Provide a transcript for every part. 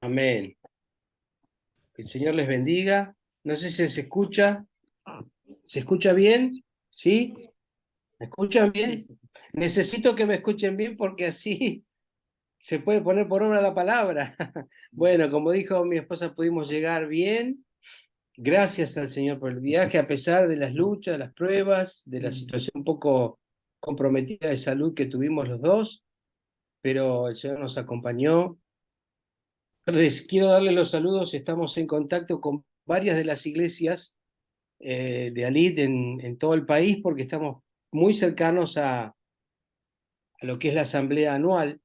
Amén. Que el Señor les bendiga. No sé si se escucha. ¿Se escucha bien? ¿Sí? ¿Me escuchan bien? Necesito que me escuchen bien porque así se puede poner por obra la palabra. Bueno, como dijo mi esposa, pudimos llegar bien. Gracias al Señor por el viaje, a pesar de las luchas, las pruebas, de la situación un poco comprometida de salud que tuvimos los dos, pero el Señor nos acompañó. Les quiero darle los saludos. Estamos en contacto con varias de las iglesias de Alit en todo el país porque estamos muy cercanos a lo que es la asamblea anual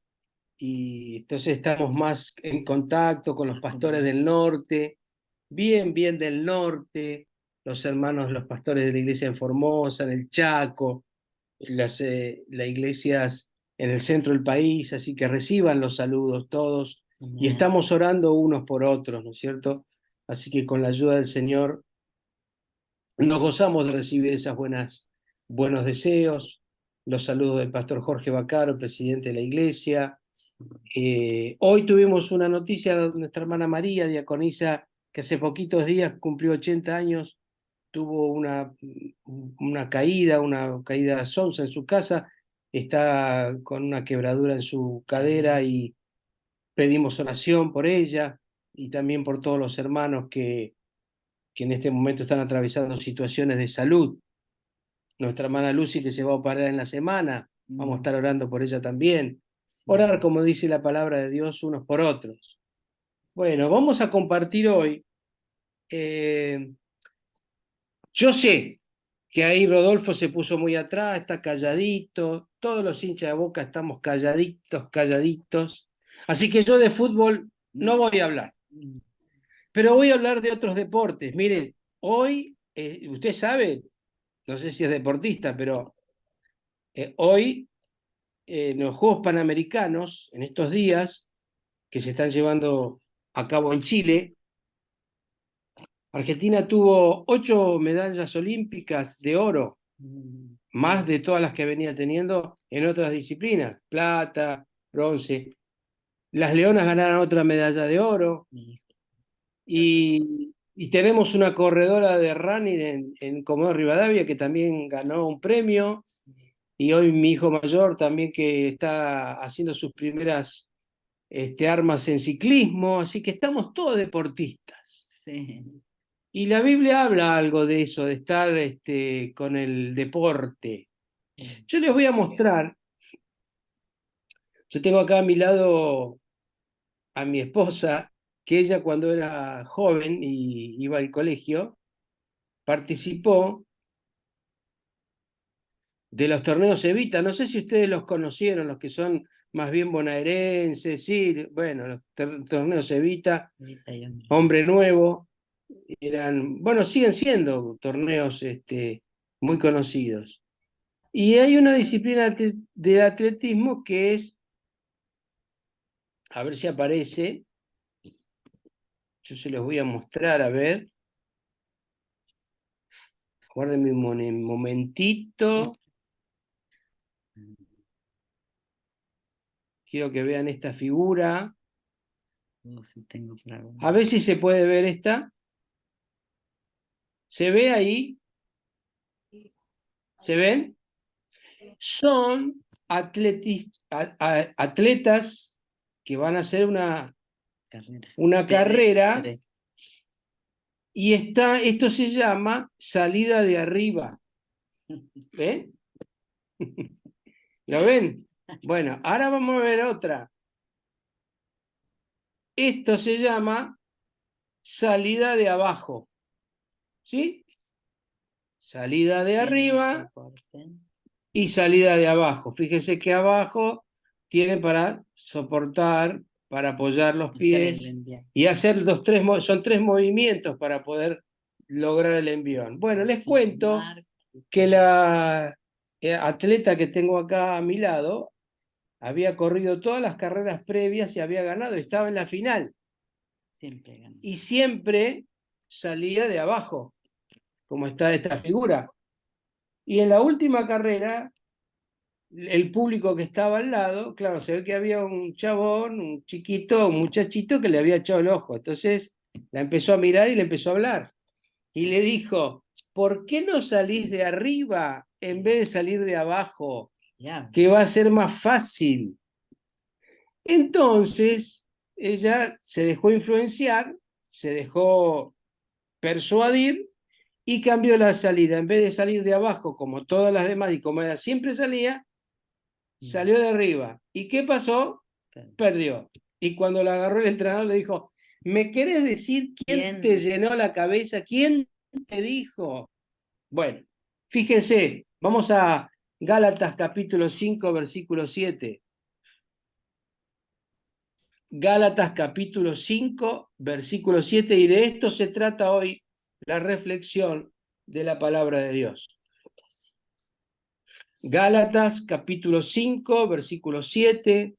y entonces estamos más en contacto con los pastores del norte, bien del norte, los hermanos, los pastores de la iglesia en Formosa, en el Chaco, las iglesias en el centro del país, así que reciban los saludos todos y estamos orando unos por otros, ¿no es cierto? Así que con la ayuda del Señor nos gozamos de recibir esas buenos deseos, los saludos del pastor Jorge Bacaro, presidente de la iglesia. Hoy tuvimos una noticia de nuestra hermana María, diaconisa, que hace poquitos días cumplió 80 años, tuvo una caída sonsa en su casa, está con una quebradura en su cadera y pedimos oración por ella y también por todos los hermanos que en este momento están atravesando situaciones de salud. Nuestra hermana Lucy, que se va a operar en la semana, vamos a estar orando por ella también. Orar, como dice la palabra de Dios, unos por otros. Bueno, vamos a compartir hoy. Yo sé que ahí Rodolfo se puso muy atrás, está calladito, todos los hinchas de Boca estamos calladitos. Así que yo de fútbol no voy a hablar, pero voy a hablar de otros deportes. Mire, hoy, usted sabe, no sé si es deportista, pero hoy en los Juegos Panamericanos, en estos días que se están llevando a cabo en Chile, Argentina tuvo 8 medallas olímpicas de oro, más de todas las que venía teniendo en otras disciplinas, plata, bronce. Las Leonas ganaron otra medalla de oro y tenemos una corredora de running en Comodoro Rivadavia que también ganó un premio. Y hoy mi hijo mayor también que está haciendo sus primeras armas en ciclismo, así que estamos todos deportistas. Sí. Y la Biblia habla algo de eso, de estar con el deporte. Yo les voy a mostrar, yo tengo acá a mi lado a mi esposa, que ella cuando era joven y iba al colegio, participó de los torneos Evita. No sé si ustedes los conocieron, los que son más bien bonaerenses, sí, bueno, los torneos Evita, Hombre Nuevo, eran, bueno, siguen siendo torneos muy conocidos. Y hay una disciplina del atletismo que es, a ver si aparece, yo se los voy a mostrar, a ver, guárdenme un momentito, quiero que vean esta figura, a ver si se puede ver esta, ¿se ve ahí? ¿Se ven? Son atletas que van a hacer una carrera y esto se llama salida de arriba. ¿Ven? ¿Lo ven? Bueno, ahora vamos a ver otra. Esto se llama salida de abajo. ¿Sí? Salida de arriba y salida de abajo. Fíjense que abajo tienen para soportar, para apoyar los pies y hacer son 3 movimientos para poder lograr el envión. Bueno, les cuento que la atleta que tengo acá a mi lado había corrido todas las carreras previas y había ganado, estaba en la final. Siempre gana. Y siempre salía de abajo, como está esta figura. Y en la última carrera el público que estaba al lado, claro, se ve que había un chabón, un chiquito, un muchachito que le había echado el ojo. Entonces la empezó a mirar y le empezó a hablar. Y le dijo, ¿por qué no salís de arriba en vez de salir de abajo? Ya, Que va a ser más fácil. Entonces ella se dejó influenciar, se dejó persuadir y cambió la salida. En vez de salir de abajo como todas las demás y como ella siempre salía, salió de arriba. ¿Y qué pasó? claro. Perdió. Y cuando la agarró el entrenador le dijo, ¿me querés decir quién te Bien. llenó la cabeza? ¿Quién te dijo? Bueno, fíjense, vamos a Gálatas capítulo 5, versículo 7. Gálatas capítulo 5, versículo 7, y de esto se trata hoy la reflexión de la palabra de Dios. Gálatas capítulo 5, versículo 7.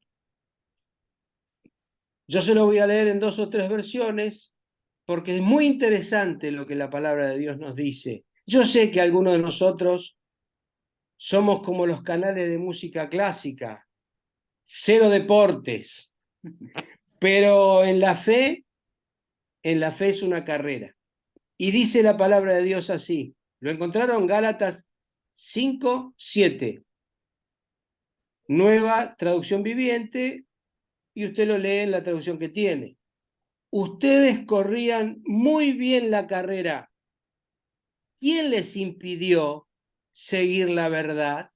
Yo se lo voy a leer en 2 o 3 versiones, porque es muy interesante lo que la palabra de Dios nos dice. Yo sé que algunos de nosotros somos como los canales de música clásica, cero deportes, pero en la fe es una carrera. Y dice la palabra de Dios así. Lo encontraron Gálatas 5, 7. Nueva traducción viviente, y usted lo lee en la traducción que tiene. Ustedes corrían muy bien la carrera. ¿Quién les impidió seguir la verdad?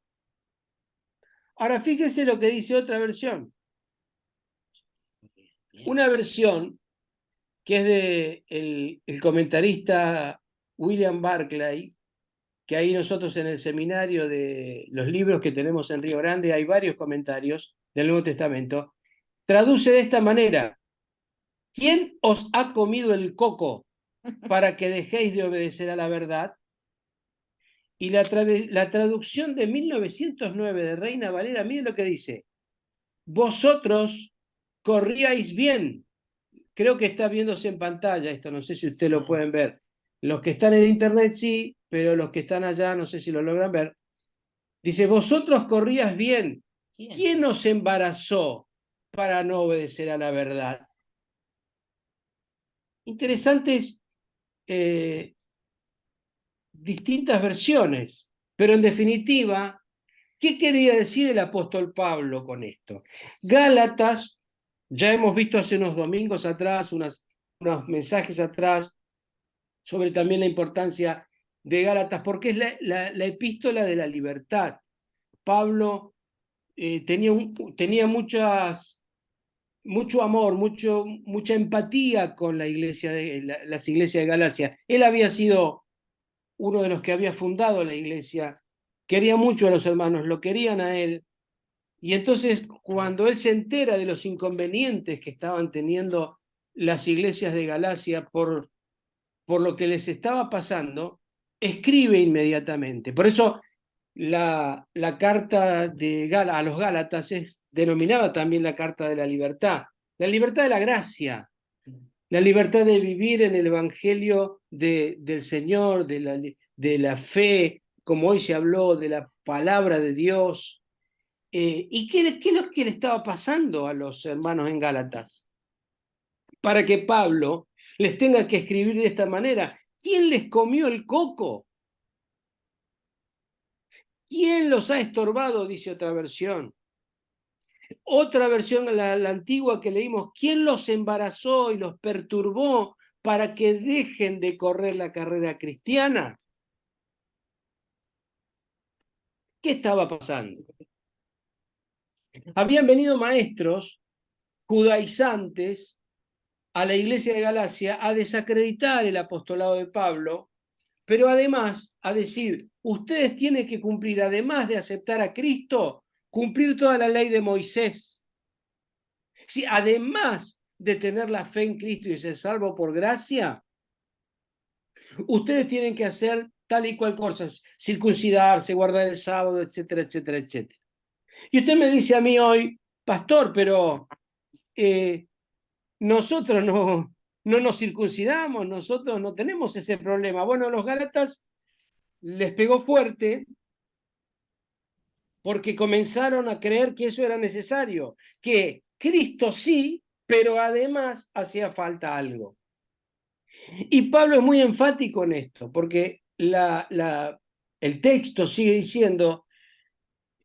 Ahora fíjese lo que dice otra versión. Una versión que es de el comentarista William Barclay, que ahí nosotros en el seminario de los libros que tenemos en Río Grande hay varios comentarios del Nuevo Testamento, traduce de esta manera: ¿quién os ha comido el coco para que dejéis de obedecer a la verdad? Y la traducción de 1909 de Reina Valera, mire lo que dice: vosotros corríais bien. Creo que está viéndose en pantalla esto, no sé si ustedes lo pueden ver. Los que están en internet sí, pero los que están allá no sé si lo logran ver. Dice, vosotros corrías bien. ¿Quién os embarazó para no obedecer a la verdad? Interesantes distintas versiones, pero en definitiva, ¿qué quería decir el apóstol Pablo con esto? Gálatas, ya hemos visto hace unos domingos atrás, unos mensajes atrás, sobre también la importancia de Gálatas, porque es la epístola de la libertad. Pablo tenía mucho amor, mucha empatía con la iglesia las iglesias de Galacia. Él había sido uno de los que había fundado la iglesia, quería mucho a los hermanos, lo querían a él, y entonces cuando él se entera de los inconvenientes que estaban teniendo las iglesias de Galacia por lo que les estaba pasando, escribe inmediatamente. Por eso la carta a los Gálatas es denominada también la carta de la libertad de la gracia, la libertad de vivir en el Evangelio del Señor, de la fe, como hoy se habló, de la palabra de Dios. ¿Y qué es lo que le estaba pasando a los hermanos en Gálatas? Para que Pablo les tenga que escribir de esta manera. ¿Quién les comió el coco? ¿Quién los ha estorbado? Dice otra versión. Otra versión, la antigua que leímos, ¿quién los embarazó y los perturbó para que dejen de correr la carrera cristiana? ¿Qué estaba pasando? Habían venido maestros judaizantes a la iglesia de Galacia a desacreditar el apostolado de Pablo, pero además a decir, ustedes tienen que cumplir, además de aceptar a Cristo, cumplir toda la ley de Moisés. Sí, además de tener la fe en Cristo y ser salvo por gracia, ustedes tienen que hacer tal y cual cosas, circuncidarse, guardar el sábado, etcétera, etcétera, etcétera. Y usted me dice a mí hoy, pastor, pero nosotros no nos circuncidamos, nosotros no tenemos ese problema. Bueno, a los Gálatas les pegó fuerte porque comenzaron a creer que eso era necesario, que Cristo sí, pero además hacía falta algo. Y Pablo es muy enfático en esto, porque el texto sigue diciendo,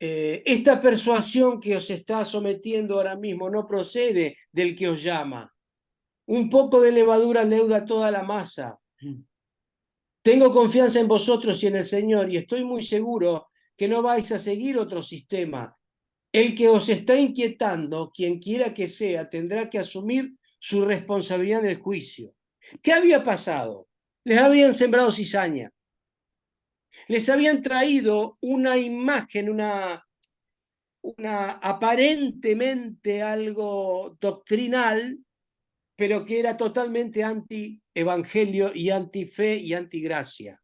esta persuasión que os está sometiendo ahora mismo no procede del que os llama. Un poco de levadura leuda toda la masa. Tengo confianza en vosotros y en el Señor, y estoy muy seguro que no vais a seguir otro sistema. El que os está inquietando, quien quiera que sea, tendrá que asumir su responsabilidad en el juicio. ¿Qué había pasado? Les habían sembrado cizaña. Les habían traído una imagen, una aparentemente algo doctrinal, pero que era totalmente anti-evangelio y anti-fe y anti-gracia.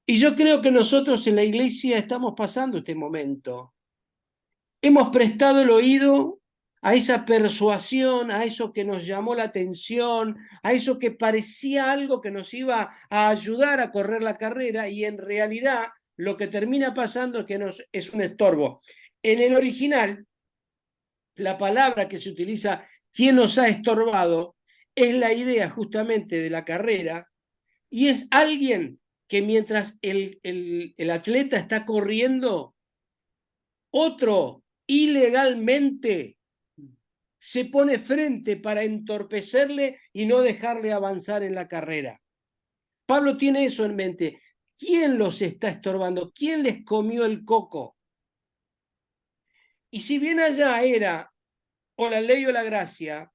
Y yo creo que nosotros en la iglesia estamos pasando este momento. Hemos prestado el oído a esa persuasión, a eso que nos llamó la atención, a eso que parecía algo que nos iba a ayudar a correr la carrera, y en realidad lo que termina pasando es que es un estorbo. En el original, la palabra que se utiliza, ¿quién nos ha estorbado?, es la idea justamente de la carrera, y es alguien que mientras el atleta está corriendo, otro ilegalmente se pone frente para entorpecerle y no dejarle avanzar en la carrera. Pablo tiene eso en mente. ¿Quién los está estorbando? ¿Quién les comió el coco? Y si bien allá era o la ley o la gracia,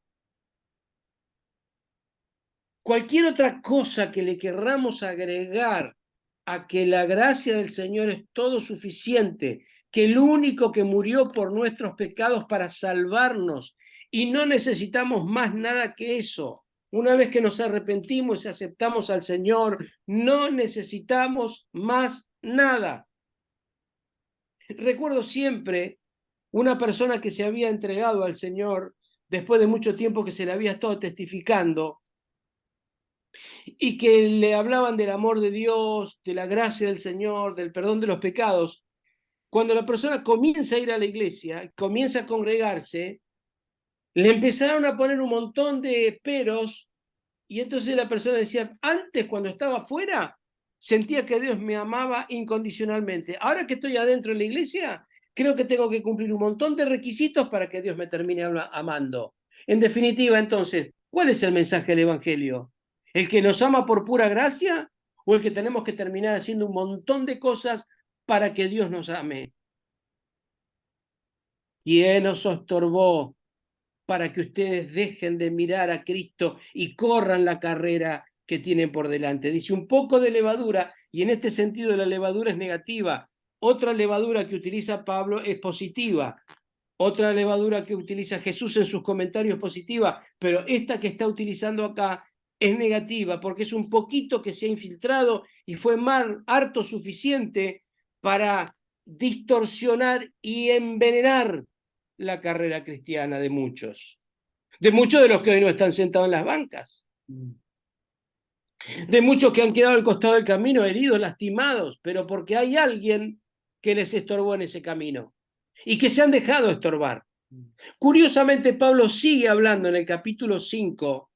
cualquier otra cosa que le querramos agregar a que la gracia del Señor es todo suficiente, que el único que murió por nuestros pecados para salvarnos, y no necesitamos más nada que eso. Una vez que nos arrepentimos y aceptamos al Señor, no necesitamos más nada. Recuerdo siempre una persona que se había entregado al Señor después de mucho tiempo que se le había estado testificando, y que le hablaban del amor de Dios, de la gracia del Señor, del perdón de los pecados. Cuando la persona comienza a ir a la iglesia, comienza a congregarse, le empezaron a poner un montón de peros, y entonces la persona decía, antes cuando estaba afuera, sentía que Dios me amaba incondicionalmente. Ahora que estoy adentro de la iglesia, creo que tengo que cumplir un montón de requisitos para que Dios me termine amando. En definitiva, entonces, ¿cuál es el mensaje del Evangelio? ¿El que nos ama por pura gracia o el que tenemos que terminar haciendo un montón de cosas para que Dios nos ame? ¿Quién nos estorbó para que ustedes dejen de mirar a Cristo y corran la carrera que tienen por delante? Dice un poco de levadura, y en este sentido la levadura es negativa. Otra levadura que utiliza Pablo es positiva. Otra levadura que utiliza Jesús en sus comentarios es positiva, pero esta que está utilizando acá es negativa, porque es un poquito que se ha infiltrado y fue harto suficiente para distorsionar y envenenar la carrera cristiana de muchos de los que hoy no están sentados en las bancas, de muchos que han quedado al costado del camino, heridos, lastimados, pero porque hay alguien que les estorbó en ese camino y que se han dejado estorbar. Curiosamente, Pablo sigue hablando en el capítulo 5,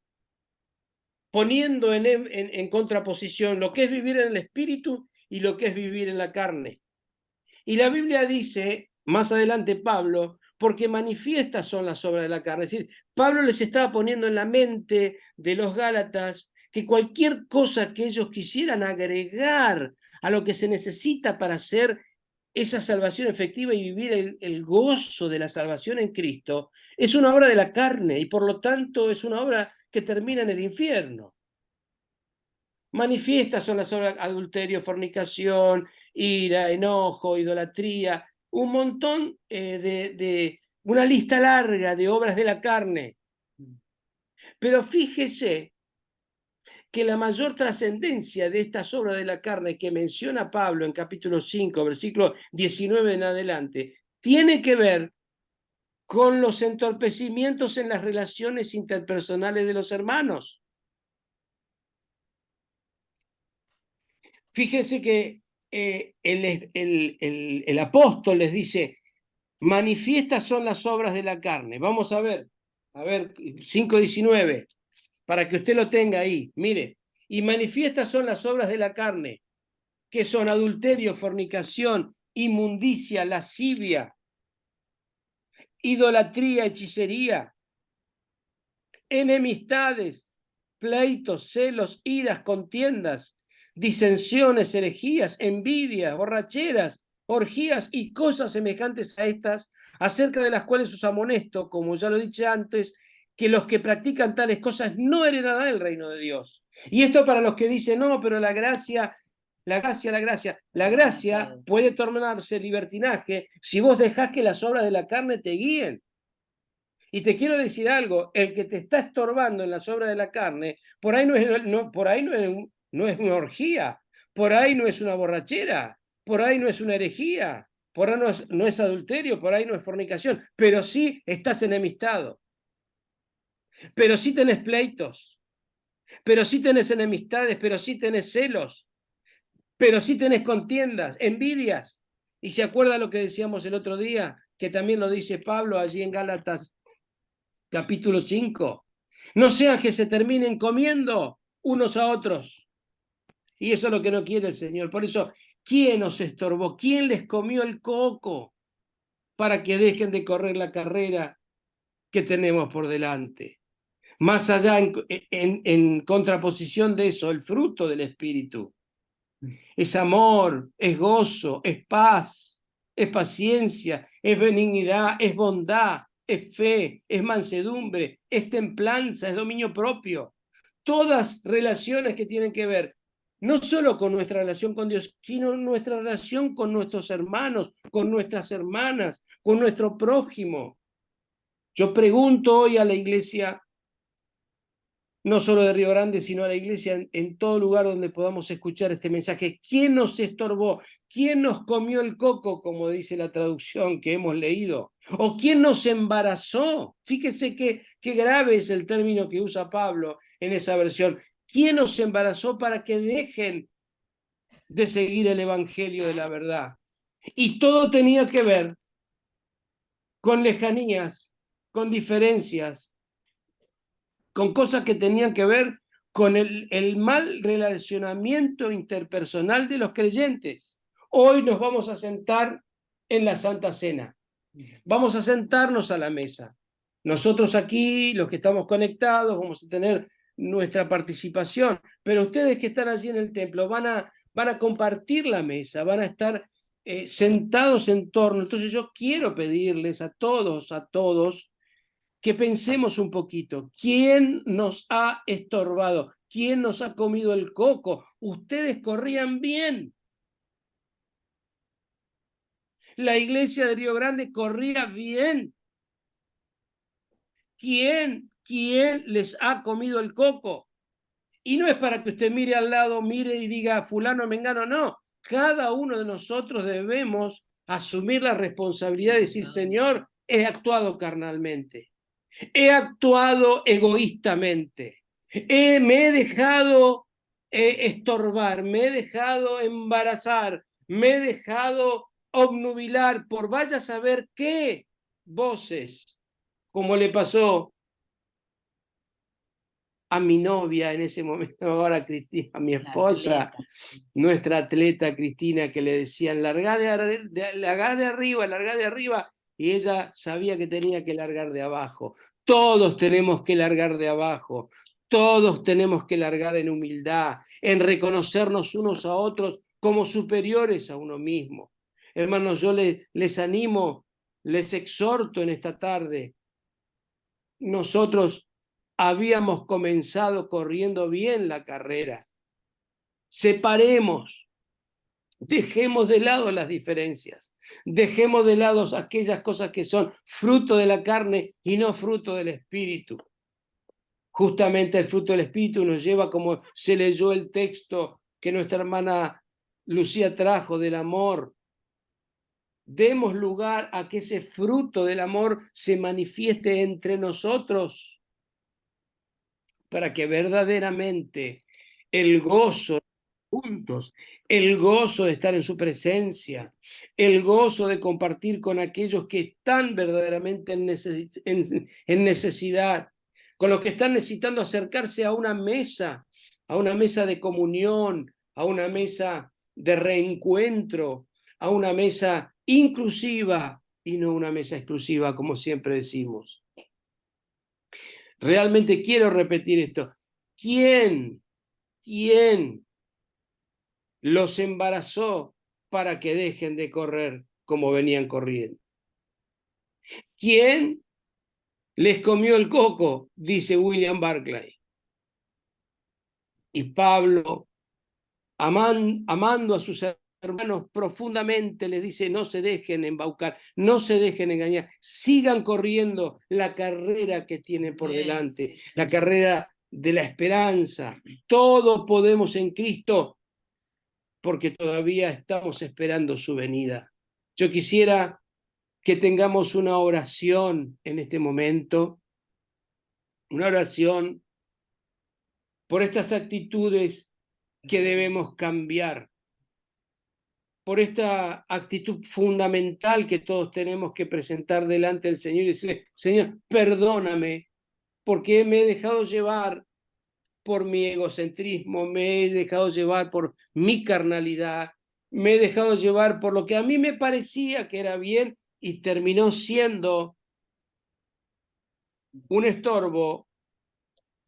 poniendo en contraposición lo que es vivir en el espíritu y lo que es vivir en la carne. Y la Biblia dice, más adelante Pablo, porque manifiestas son las obras de la carne. Es decir, Pablo les estaba poniendo en la mente de los Gálatas que cualquier cosa que ellos quisieran agregar a lo que se necesita para hacer esa salvación efectiva y vivir el gozo de la salvación en Cristo, es una obra de la carne, y por lo tanto es una obra que termina en el infierno. Manifiestas son las obras: adulterio, fornicación, ira, enojo, idolatría, un montón de una lista larga de obras de la carne. Pero fíjese que la mayor trascendencia de estas obras de la carne que menciona Pablo en capítulo 5, versículo 19 en adelante, tiene que ver con los entorpecimientos en las relaciones interpersonales de los hermanos. Fíjese que el apóstol les dice, manifiestas son las obras de la carne. Vamos a ver 5:19, para que usted lo tenga ahí. Mire, y manifiestas son las obras de la carne, que son adulterio, fornicación, inmundicia, lascivia, idolatría, hechicería, enemistades, pleitos, celos, iras, contiendas, disensiones, herejías, envidias, borracheras, orgías y cosas semejantes a estas, acerca de las cuales os amonesto, como ya lo he dicho antes, que los que practican tales cosas no heredarán el reino de Dios. Y esto para los que dicen, no, pero la gracia puede tornarse libertinaje si vos dejás que las obras de la carne te guíen. Y te quiero decir algo, el que te está estorbando en las obras de la carne, por ahí no es una orgía, por ahí no es una borrachera, por ahí no es una herejía, por ahí no es adulterio, por ahí no es fornicación, pero sí estás enemistado, pero sí tenés pleitos, pero sí tenés enemistades, pero sí tenés celos, pero sí tenés contiendas, envidias. Y se acuerda lo que decíamos el otro día, que también lo dice Pablo allí en Gálatas capítulo 5. No sea que se terminen comiendo unos a otros. Y eso es lo que no quiere el Señor. Por eso, ¿quién os estorbó? ¿Quién les comió el coco para que dejen de correr la carrera que tenemos por delante? Más allá, en contraposición de eso, el fruto del Espíritu es amor, es gozo, es paz, es paciencia, es benignidad, es bondad, es fe, es mansedumbre, es templanza, es dominio propio. Todas relaciones que tienen que ver no solo con nuestra relación con Dios, sino nuestra relación con nuestros hermanos, con nuestras hermanas, con nuestro prójimo. Yo pregunto hoy a la iglesia, no solo de Río Grande, sino a la iglesia en todo lugar donde podamos escuchar este mensaje. ¿Quién nos estorbó? ¿Quién nos comió el coco, como dice la traducción que hemos leído? ¿O quién nos embarazó? Fíjese qué grave es el término que usa Pablo en esa versión. ¿Quién nos embarazó para que dejen de seguir el evangelio de la verdad? Y todo tenía que ver con lejanías, con diferencias, con cosas que tenían que ver con el mal relacionamiento interpersonal de los creyentes. Hoy nos vamos a sentar en la Santa Cena. Vamos a sentarnos a la mesa. Nosotros aquí, los que estamos conectados, vamos a tener nuestra participación, pero ustedes que están allí en el templo van a compartir la mesa, van a estar sentados en torno. Entonces yo quiero pedirles a todos, que pensemos un poquito. ¿Quién nos ha estorbado? ¿Quién nos ha comido el coco? Ustedes corrían bien. La iglesia de Río Grande corría bien. ¿Quién les ha comido el coco? Y no es para que usted mire al lado, mire y diga fulano, mengano, no. Cada uno de nosotros debemos asumir la responsabilidad de decir, Señor, he actuado carnalmente. He actuado egoístamente, me he dejado estorbar, me he dejado embarazar, me he dejado obnubilar por vaya a saber qué voces, como le pasó a mi novia en ese momento, ahora Cristina, a mi esposa, nuestra atleta Cristina, que le decían, larga de arriba, y ella sabía que tenía que largar de abajo. Todos tenemos que largar de abajo, todos tenemos que largar en humildad, en reconocernos unos a otros como superiores a uno mismo. Hermanos, yo les animo, les exhorto en esta tarde. Nosotros habíamos comenzado corriendo bien la carrera. Separemos, dejemos de lado las diferencias, dejemos de lado aquellas cosas que son fruto de la carne y no fruto del espíritu. Justamente el fruto del espíritu nos lleva, como se leyó el texto que nuestra hermana Lucía trajo, del amor. Demos lugar a que ese fruto del amor se manifieste entre nosotros, para que verdaderamente el gozo juntos juntos, el gozo de estar en su presencia, el gozo de compartir con aquellos que están verdaderamente en necesidad, con los que están necesitando acercarse a una mesa de comunión, a una mesa de reencuentro, a una mesa inclusiva y no una mesa exclusiva, como siempre decimos. Realmente quiero repetir esto. ¿Quién los embarazó para que dejen de correr como venían corriendo? ¿Quién les comió el coco? Dice William Barclay. Y Pablo, amando a sus hermanos profundamente, les dice: no se dejen embaucar, no se dejen engañar, sigan corriendo la carrera que tienen por delante, la carrera de la esperanza. Todo podemos en Cristo, porque todavía estamos esperando su venida. Yo quisiera que tengamos una oración en este momento, una oración por estas actitudes que debemos cambiar, por esta actitud fundamental que todos tenemos que presentar delante del Señor y decirle: Señor, perdóname, porque me he dejado llevar por mi egocentrismo, me he dejado llevar por mi carnalidad, me he dejado llevar por lo que a mí me parecía que era bien y terminó siendo un estorbo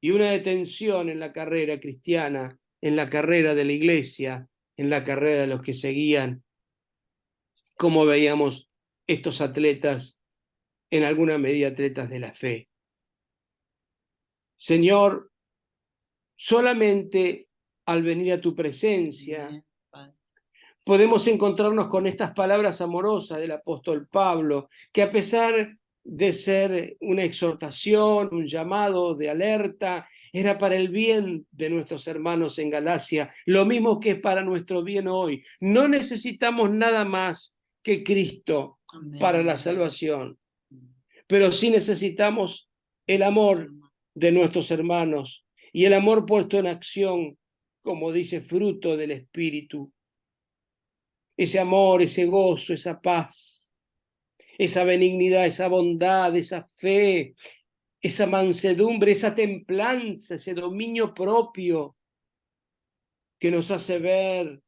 y una detención en la carrera cristiana, en la carrera de la iglesia, en la carrera de los que seguían, como veíamos estos atletas, en alguna medida atletas de la fe. Señor, solamente al venir a tu presencia podemos encontrarnos con estas palabras amorosas del apóstol Pablo, que a pesar de ser una exhortación, un llamado de alerta, era para el bien de nuestros hermanos en Galacia, lo mismo que es para nuestro bien hoy. No necesitamos nada más que Cristo para la salvación, pero sí necesitamos el amor de nuestros hermanos y el amor puesto en acción, como dice, fruto del Espíritu. Ese amor, ese gozo, esa paz, esa benignidad, esa bondad, esa fe, esa mansedumbre, esa templanza, ese dominio propio que nos hace ver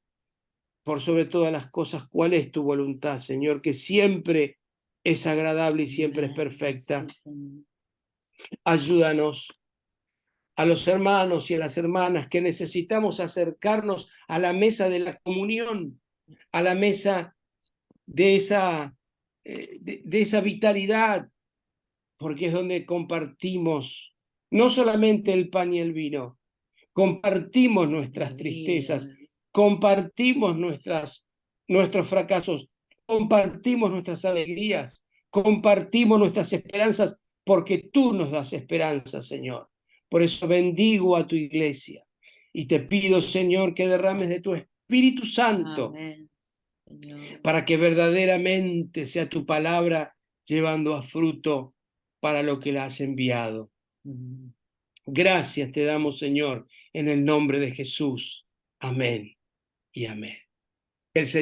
por sobre todas las cosas cuál es tu voluntad, Señor, que siempre es agradable y siempre es perfecta. Ayúdanos a los hermanos y a las hermanas que necesitamos acercarnos a la mesa de la comunión, a la mesa de esa vitalidad, porque es donde compartimos no solamente el pan y el vino, compartimos nuestras tristezas, compartimos nuestros fracasos, compartimos nuestras alegrías, compartimos nuestras esperanzas, porque tú nos das esperanza, Señor. Por eso bendigo a tu iglesia y te pido, Señor, que derrames de tu Espíritu Santo. Amén. Para que verdaderamente sea tu palabra llevando a fruto para lo que la has enviado. Gracias te damos, Señor, en el nombre de Jesús. Amén y amén. El Señor